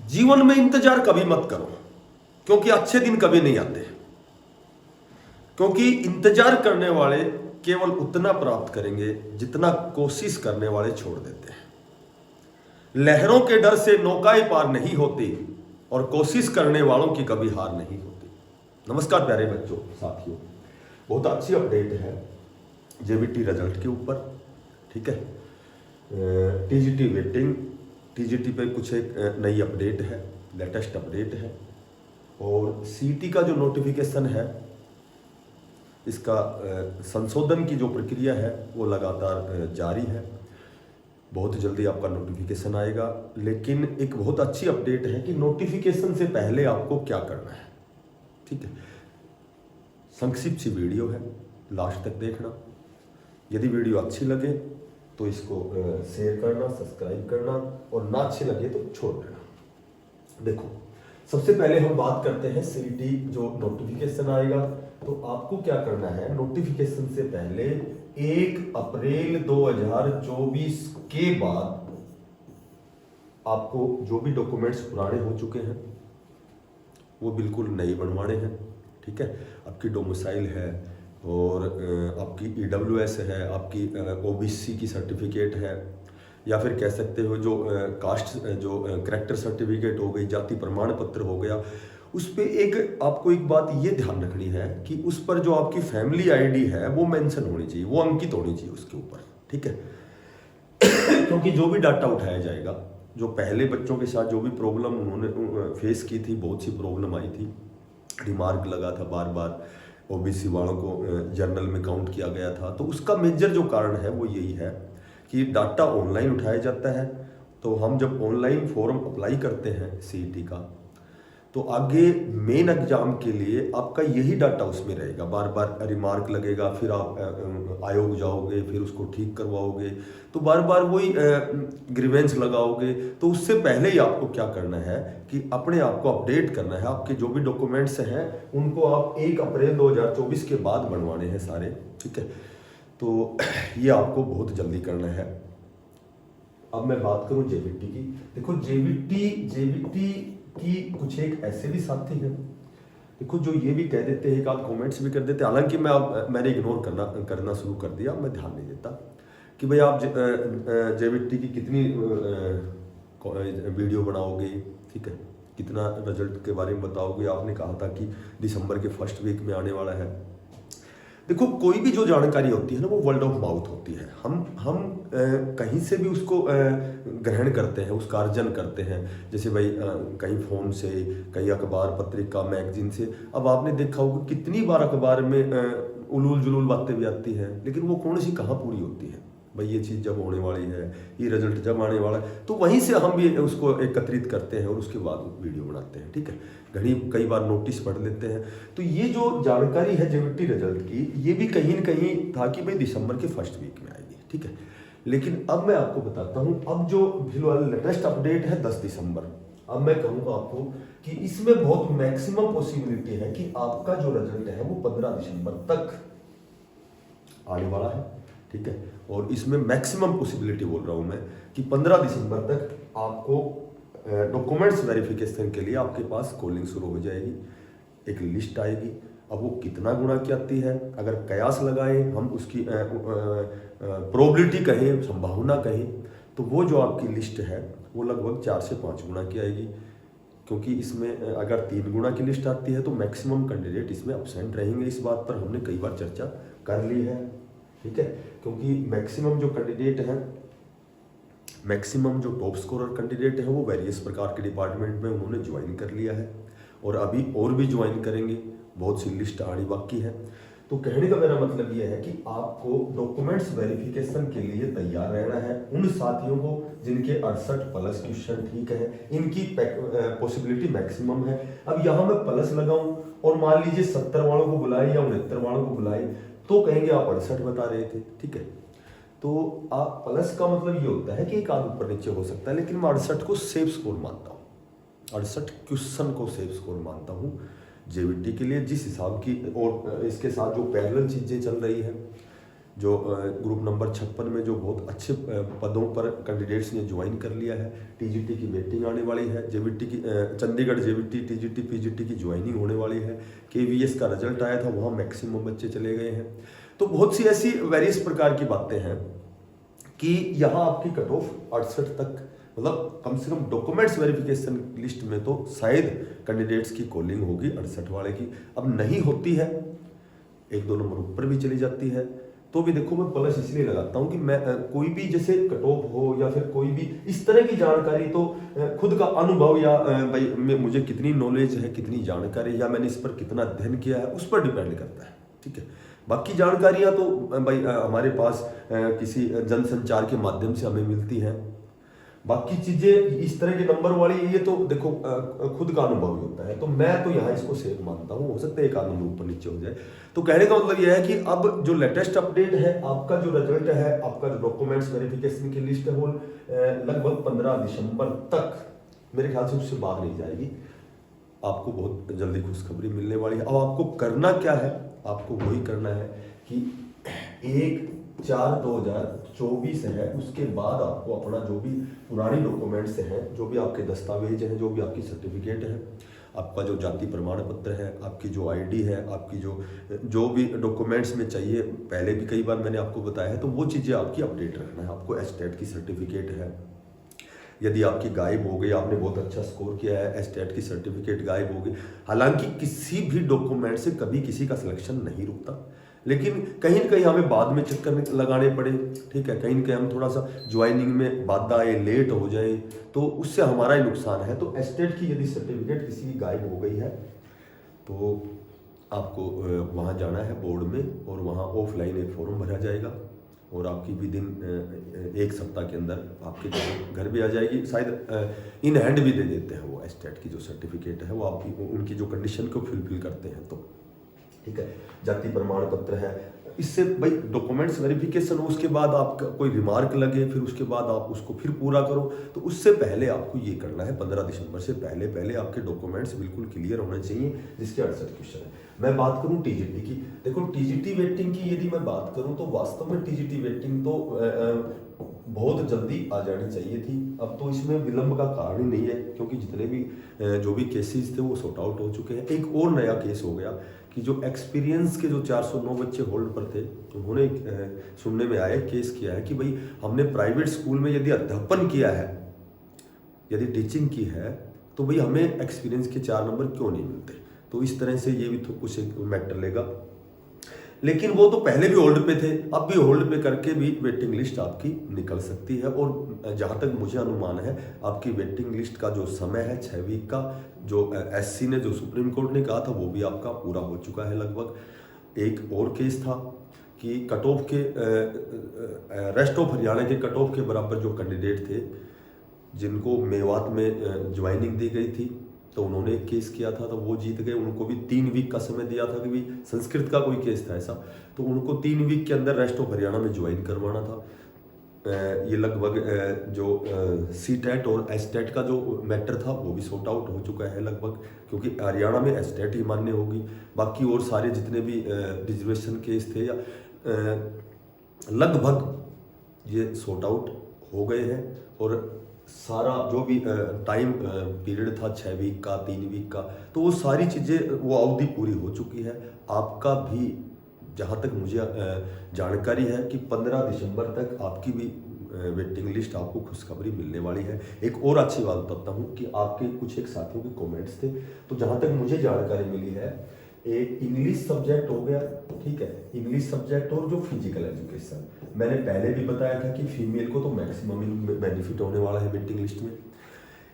जीवन में इंतजार कभी मत करो, क्योंकि अच्छे दिन कभी नहीं आते। क्योंकि इंतजार करने वाले केवल उतना प्राप्त करेंगे जितना कोशिश करने वाले छोड़ देते हैं। लहरों के डर से नौकाएं पार नहीं होती और कोशिश करने वालों की कभी हार नहीं होती। नमस्कार प्यारे बच्चों, साथियों, बहुत अच्छी अपडेट है जेबीटी रिजल्ट के ऊपर। ठीक है, टीजीटी वेटिंग, टीजीटी पे कुछ एक नई अपडेट है, लेटेस्ट अपडेट है। और सीटी का जो नोटिफिकेशन है, इसका संशोधन की जो प्रक्रिया है वो लगातार जारी है। बहुत जल्दी आपका नोटिफिकेशन आएगा। लेकिन एक बहुत अच्छी अपडेट है कि नोटिफिकेशन से पहले आपको क्या करना है। ठीक है, संक्षिप्त सी वीडियो है, लास्ट तक देखना। यदि वीडियो अच्छी लगे तो इसको शेयर करना, सब्सक्राइब करना, और ना अच्छी लगे तो छोड़ देना। देखो, सबसे पहले हम बात करते हैं सीटी जो नोटिफिकेशन आएगा। तो आपको क्या करना है, नोटिफिकेशन से पहले 1 अप्रैल 2024 के बाद आपको जो भी डॉक्यूमेंट्स पुराने हो चुके हैं वो बिल्कुल नए बनवाने हैं। ठीक है, आपकी डोमिसाइल है और आपकी ईडब्ल्यूएस है, आपकी ओबीसी की सर्टिफिकेट है, या फिर कह सकते हो जो कास्ट जो करैक्टर सर्टिफिकेट हो गई, जाति प्रमाण पत्र हो गया। उस पर एक आपको एक बात ये ध्यान रखनी है कि उस पर जो आपकी फैमिली आईडी है वो मेंशन होनी चाहिए, वो अंकित होनी चाहिए उसके ऊपर। ठीक है, क्योंकि जो भी डाटा उठाया जाएगा, जो पहले बच्चों के साथ जो भी प्रॉब्लम उन्होंने फेस की थी, बहुत सी प्रॉब्लम आई थी, रिमार्क लगा था बार बार, ओबीसी वालों को जर्नल में काउंट किया गया था। तो उसका मेजर जो कारण है वो यही है कि डाटा ऑनलाइन उठाया जाता है। तो हम जब ऑनलाइन फॉर्म अप्लाई करते हैं सीईटी का, तो आगे मेन एग्जाम के लिए आपका यही डाटा उसमें रहेगा। बार बार रिमार्क लगेगा, फिर आप आयोग जाओगे, फिर उसको ठीक करवाओगे, तो बार बार वही ग्रीवेंस लगाओगे। तो उससे पहले ही आपको क्या करना है कि अपने आप को अपडेट करना है। आपके जो भी डॉक्यूमेंट्स हैं उनको आप 1 अप्रैल 2024 के बाद बनवाने हैं सारे। ठीक है, तो ये आपको बहुत जल्दी करना है। अब मैं बात करूं जेबीटी की। देखो, जेबीटी की कुछ एक ऐसे भी साथी हैं, देखो, जो ये भी कह देते हैं कि आप कमेंट्स भी कर देते हैं। हालांकि मैंने इग्नोर करना शुरू कर दिया, मैं ध्यान नहीं देता कि भाई आप जेबीटी की कितनी वीडियो बनाओगे, ठीक है, कितना रिजल्ट के बारे में बताओगे। आपने कहा था कि दिसंबर के फर्स्ट वीक में आने वाला है। देखो, कोई भी जो जानकारी होती है ना वो वर्ड ऑफ माउथ होती है। हम कहीं से भी उसको ग्रहण करते हैं, उसका अर्जन करते हैं। जैसे भाई कहीं फ़ोन से, कहीं अखबार पत्रिका मैगजीन से। अब आपने देखा होगा कितनी बार अखबार में उलूल जुलूल बातें भी आती हैं, लेकिन वो कौन सी कहाँ पूरी होती है। भाई ये चीज़ जब होने वाली है, ये रिजल्ट जब आने वाला है, तो वहीं से हम भी उसको एकत्रित करते हैं और उसके बाद वीडियो बनाते हैं। ठीक है, कई बार नोटिस पढ़ लेते हैं। तो ये जो जानकारी है जेबीटी रिजल्ट की, ये भी कहीं न कहीं था कि भाई दिसंबर के फर्स्ट वीक में आएगी। ठीक है, लेकिन अब मैं आपको बताता हूँ, अब जो फिलहाल लेटेस्ट अपडेट है 10 दिसंबर। अब मैं कहूँगा आपको कि इसमें बहुत मैक्सिमम पॉसिबिलिटी है कि आपका जो रिजल्ट है वो 15 दिसंबर तक आने वाला है। ठीक है, और इसमें मैक्सिमम पॉसिबिलिटी बोल रहा हूँ मैं कि 15 दिसंबर तक आपको डॉक्यूमेंट्स वेरिफिकेशन के लिए आपके पास कॉलिंग शुरू हो जाएगी, एक लिस्ट आएगी। अब वो कितना गुना की आती है, अगर कयास लगाएं हम, उसकी प्रोबेबिलिटी कहें, संभावना कहें, तो वो जो आपकी लिस्ट है वो लगभग 4 से 5 गुना की आएगी। क्योंकि इसमें अगर 3 गुना की लिस्ट आती है तो मैक्सिमम कैंडिडेट इसमें एब्सेंट रहेंगे। इस बात पर हमने कई बार चर्चा कर ली है। ठीक है, क्योंकि मैक्सिमम जो कैंडिडेट हैं, मैक्सिमम जो टॉप स्कोरर कैंडिडेट हैं, वो वेरियस प्रकार के डिपार्टमेंट में उन्होंने ज्वाइन कर लिया है और अभी और भी ज्वाइन करेंगे। बहुत सी लिस्ट आनी बाकी है। तो कहने का मेरा मतलब यह है कि आपको डॉक्यूमेंट्स वेरिफिकेशन के लिए तैयार रहना है। उन साथियों को जिनके 68+ क्वेश्चन ठीक है, इनकी पॉसिबिलिटी मैक्सिमम है। अब यहाँ मैं प्लस लगाऊं और मान लीजिए 70 वालों को बुलाए या 69 वालों को बुलाए, तो कहेंगे आप 68 बता रहे थे। ठीक है, तो आप प्लस का मतलब ये होता है कि एक आध ऊपर नीचे हो सकता है, लेकिन मैं 68 को सेफ स्कोर मानता हूँ, 68 क्वेश्चन को सेफ स्कोर मानता हूँ जेबीटी के लिए। जिस हिसाब की और इसके साथ जो पैरेलल चीज़ें चल रही हैं, जो ग्रुप नंबर 56 में जो बहुत अच्छे पदों पर कैंडिडेट्स ने ज्वाइन कर लिया है। टीजीटी की वेटिंग आने वाली है, जेवीटी की चंडीगढ़ जेवीटी टीजीटी पीजीटी की ज्वाइनिंग होने वाली है। केवीएस का रिजल्ट आया था, वहाँ मैक्सिमम बच्चे चले गए हैं। तो बहुत सी ऐसी वेरियस प्रकार की बातें हैं कि यहाँ आपकी कट ऑफ 68 तक, मतलब कम से कम डॉक्यूमेंट्स वेरिफिकेशन लिस्ट में तो शायद कैंडिडेट्स की कॉलिंग होगी 68 वाले की। अब नहीं होती है, 1-2 नंबर ऊपर भी चली जाती है, तो भी देखो मैं प्लस इसलिए लगाता हूँ कि मैं कोई भी जैसे कट ऑफ हो या फिर कोई भी इस तरह की जानकारी, तो खुद का अनुभव या भाई मुझे कितनी नॉलेज है, कितनी जानकारी, या मैंने इस पर कितना अध्ययन किया है, उस पर डिपेंड करता है। ठीक है, बाकी जानकारियाँ तो भाई हमारे पास किसी जनसंचार के माध्यम से हमें मिलती हैं। बाकी चीजें इस तरह के नंबर वाली, ये तो देखो खुद का अनुभव ही होता है। तो मैं तो यहाँ इसको सेफ मानता हूँ, हो सकता है एक आध नंबर ऊपर नीचे हो जाए। तो कहने का मतलब यह है कि अब जो लेटेस्ट अपडेट है, आपका जो रिजल्ट है, आपका जो डॉक्यूमेंट्स वेरिफिकेशन की लिस्ट है, वो लगभग 15 दिसंबर तक मेरे ख्याल से उससे बाहर नहीं जाएगी। आपको बहुत जल्दी खुशखबरी मिलने वाली है। अब आपको करना क्या है, आपको वही करना है कि 1/4/2024 है, उसके बाद आपको अपना जो भी पुरानी डॉक्यूमेंट्स हैं, जो भी आपके दस्तावेज हैं, जो भी आपकी सर्टिफिकेट है, आपका जो जाति प्रमाण पत्र है, आपकी जो आईडी है, आपकी जो भी डॉक्यूमेंट्स में चाहिए, पहले भी कई बार मैंने आपको बताया है, तो वो चीज़ें आपकी अपडेट रखना है। आपको एस्टेट की सर्टिफिकेट है, यदि आपकी गायब हो गई, आपने बहुत अच्छा स्कोर किया है, एस्टेट की सर्टिफिकेट गायब हो गई। हालांकि किसी भी डॉक्यूमेंट से कभी किसी का सिलेक्शन नहीं रुकता, लेकिन कहीं न कहीं हमें बाद में चक्कर लगाने पड़े, ठीक है, कहीं न कहीं हम थोड़ा सा ज्वाइनिंग में बाधा आए, लेट हो जाए, तो उससे हमारा ही नुकसान है। तो एस्टेट की यदि सर्टिफिकेट किसी की गायब हो गई है, तो आपको वहाँ जाना है बोर्ड में, और वहाँ ऑफलाइन एक फॉर्म भरा जाएगा, और आपकी विद इन 1 सप्ताह के अंदर आपके घर भी आ जाएगी। शायद इन हैंड भी दे देते हैं वो एस्टेट की जो सर्टिफिकेट है, वो आपकी उनकी जो कंडीशन को फुलफिल करते हैं। तो ठीक है, जाति प्रमाण पत्र है, इससे भाई डॉक्यूमेंट्स वेरिफिकेशन हो, उसके बाद आपका कोई रिमार्क लगे, फिर उसके बाद आप उसको फिर पूरा करो। तो उससे पहले आपको ये करना है, 15 दिसंबर से पहले आपके डॉक्यूमेंट्स बिल्कुल क्लियर होने चाहिए, जिसके 68 क्वेश्चन है। मैं बात करूं टीजीटी की, देखो टीजीटी वेटिंग की यदि मैं बात करूं, तो वास्तव में टीजीटी वेटिंग तो बहुत जल्दी आ जानी चाहिए थी। अब तो इसमें विलंब का कारण ही नहीं है, क्योंकि जितने भी जो भी केसेस थे वो सॉर्ट आउट हो चुके हैं। एक और नया केस हो गया कि जो एक्सपीरियंस के जो 409 बच्चे होल्ड पर थे, उन्होंने सुनने में आया, केस किया है कि भाई हमने प्राइवेट स्कूल में यदि अध्यापन किया है, यदि टीचिंग की है, तो भाई हमें एक्सपीरियंस के 4 नंबर क्यों नहीं मिलते। तो इस तरह से ये भी तो कुछ एक मैटर लेगा, लेकिन वो तो पहले भी होल्ड पे थे, अब भी होल्ड पे करके भी वेटिंग लिस्ट आपकी निकल सकती है। और जहाँ तक मुझे अनुमान है, आपकी वेटिंग लिस्ट का जो समय है 6 वीक का, जो एससी ने, जो सुप्रीम कोर्ट ने कहा था, वो भी आपका पूरा हो चुका है लगभग। एक और केस था कि कट ऑफ के रेस्ट ऑफ हरियाणा के कट ऑफ के बराबर जो कैंडिडेट थे, जिनको मेवात में ज्वाइनिंग दी गई थी, तो उन्होंने एक केस किया था, तो वो जीत गए। उनको भी 3 वीक का समय दिया था कि भाई संस्कृत का कोई केस था ऐसा, तो उनको 3 वीक के अंदर रेस्ट ऑफ हरियाणा में ज्वाइन करवाना था। ये लगभग जो सीटेट और एस्टेट का जो मैटर था वो भी सॉर्ट आउट हो चुका है लगभग, क्योंकि हरियाणा में एस्टेट ही मान्य होगी। बाकी और सारे जितने भी रिजर्वेशन केस थे या लगभग ये सॉर्ट आउट हो गए हैं, और सारा जो भी टाइम पीरियड था 6 वीक का, 3 वीक का, तो वो सारी चीज़ें, वो अवधि पूरी हो चुकी है। आपका भी जहाँ तक मुझे जानकारी है कि 15 दिसंबर तक आपकी भी वेटिंग लिस्ट, आपको खुशखबरी मिलने वाली है। एक और अच्छी बात बताता हूँ कि आपके कुछ एक साथियों के कमेंट्स थे, तो जहाँ तक मुझे जानकारी मिली है, एक इंग्लिश सब्जेक्ट हो गया, ठीक है, इंग्लिश सब्जेक्ट और जो फिजिकल एजुकेशन, मैंने पहले भी बताया था कि फीमेल को तो मैक्सिमम बेनिफिट होने वाला है वेटिंग लिस्ट में।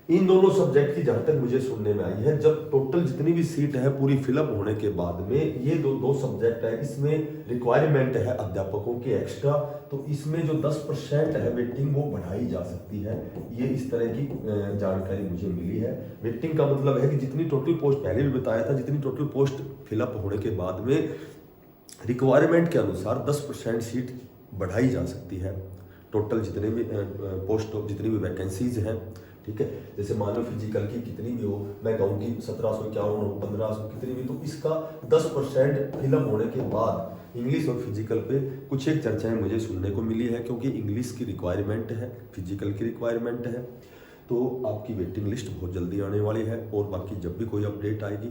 इन दोनों सब्जेक्ट की जहाँ तक मुझे सुनने में आई है, जब टोटल जितनी भी सीट है पूरी फिलअप होने के बाद में, ये दो सब्जेक्ट है, इसमें रिक्वायरमेंट है अध्यापकों की एक्स्ट्रा, तो इसमें जो 10% है वेटिंग, वो बढ़ाई जा सकती है। ये इस तरह की जानकारी मुझे मिली है। वेटिंग का मतलब है कि जितनी टोटल पोस्ट, पहले भी बताया था, जितनी टोटल पोस्ट फिलअप होने के बाद में रिक्वायरमेंट के अनुसार 10% सीट बढ़ाई जा सकती है। टोटल जितने भी पोस्ट, जितनी भी वैकेंसीज हैं, ठीक है, जैसे मान लो फिजिकल की कितनी भी हो, मैं कहूँ कि 1751 हो, 1500 कितनी भी, तो इसका 10% फिलअप होने के बाद इंग्लिश और फिजिकल पे कुछ एक चर्चाएं मुझे सुनने को मिली है, क्योंकि इंग्लिश की रिक्वायरमेंट है, फिजिकल की रिक्वायरमेंट है, तो आपकी वेटिंग लिस्ट बहुत जल्दी आने वाली है। और बाकी जब भी कोई अपडेट आएगी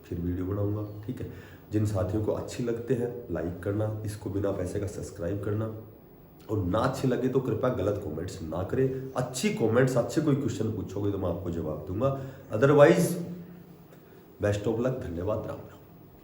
फिर वीडियो बनाऊंगा, ठीक है। जिन साथियों को अच्छी लगते हैं लाइक करना, इसको बिना पैसे का सब्सक्राइब करना, और ना अच्छे लगे तो कृपया गलत कमेंट्स ना करें। अच्छी कमेंट्स, अच्छे कोई क्वेश्चन पूछोगे तो मैं आपको जवाब दूंगा। अदरवाइज बेस्ट ऑफ लक, धन्यवाद, राम राम।